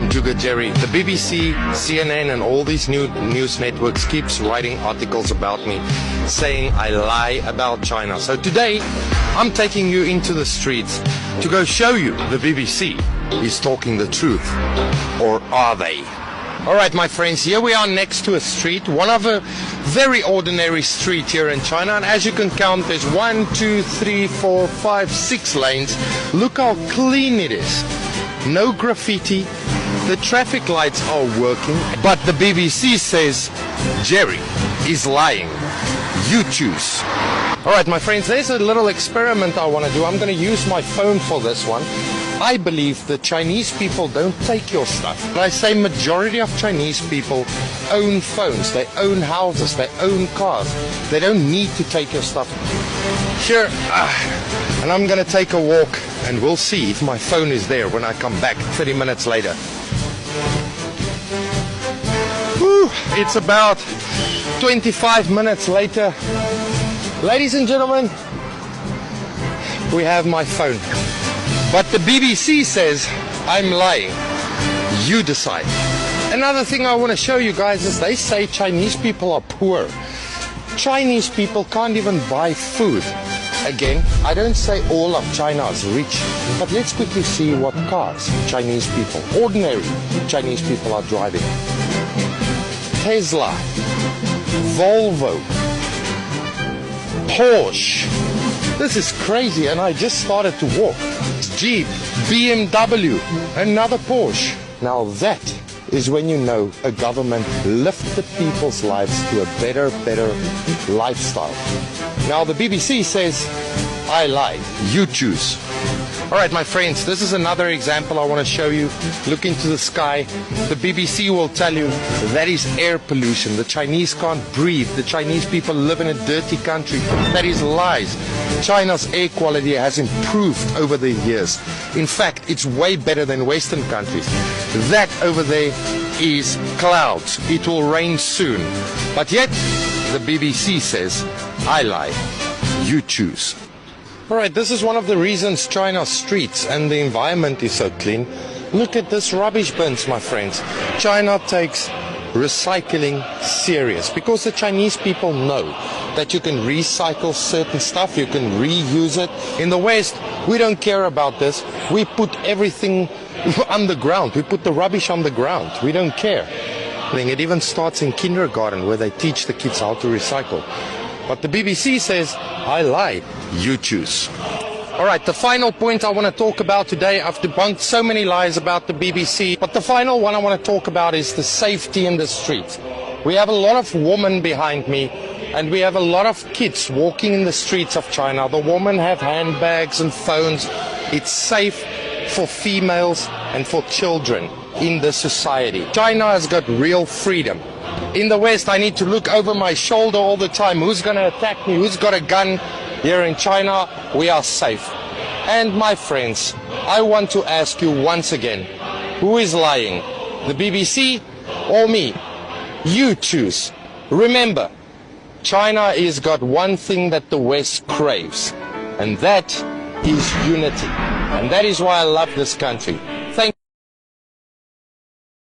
I'm Juga Jerry. The BBC, CNN and all these new news networks keeps writing articles about me saying I lie about China. So today I'm taking you into the streets to go show you the BBC is talking the truth. Or are they? Alright my friends, here we are next to a street, one of a very ordinary street here in China, and as you can count there's 1, 2, 3, 4, 5, 6 lanes. Look how clean it is. No graffiti, the traffic lights are working, but the BBC says Jerry is lying. You choose. Alright my friends, there's a little experiment I want to do. I'm going to use my phone for this one. I believe the Chinese people don't take your stuff. But I say majority of Chinese people own phones, they own houses, they own cars. They don't need to take your stuff. Here, and I'm going to take a walk and we'll see if my phone is there when I come back 30 minutes later. Whew, it's about 25 minutes later. Ladies and gentlemen, we have my phone. But the BBC says I'm lying. You decide. Another thing I want to show you guys is they say Chinese people are poor. Chinese people can't even buy food. Again, I don't say all of China is rich, but let's quickly see what cars Chinese people, ordinary Chinese people are driving. Tesla, Volvo, Porsche. This is crazy, and I just started to walk. Jeep, BMW, another Porsche. Now that is when you know a government lifted people's lives to a better lifestyle. Now the BBC says, I lie, you choose. Alright my friends, this is another example I want to show you. Look into the sky. The BBC will tell you that is air pollution. The Chinese can't breathe. The Chinese people live in a dirty country. That is lies. China's air quality has improved over the years. In fact, it's way better than Western countries. That over there is clouds. It will rain soon. But yet, the BBC says, I lie. You choose. Alright, this is one of the reasons China's streets and the environment is so clean. Look at this rubbish bins, my friends. China takes recycling serious because the Chinese people know that you can recycle certain stuff, you can reuse it. In the West, we don't care about this. We put everything on the ground. We put the rubbish on the ground. We don't care. I think it even starts in kindergarten where they teach the kids how to recycle. But the BBC says, I lie, you choose. Alright, the final point I want to talk about today, I've debunked so many lies about the BBC, but the final one I want to talk about is the safety in the streets. We have a lot of women behind me, and we have a lot of kids walking in the streets of China. The women have handbags and phones. It's safe for females and for children in the society. China has got real freedom. In the West, I need to look over my shoulder all the time. Who's going to attack me? Who's got a gun? Here in China, we are safe. And my friends, I want to ask you once again, who is lying? The BBC or me? You choose. Remember, China has got one thing that the West craves, and that is unity. And that is why I love this country.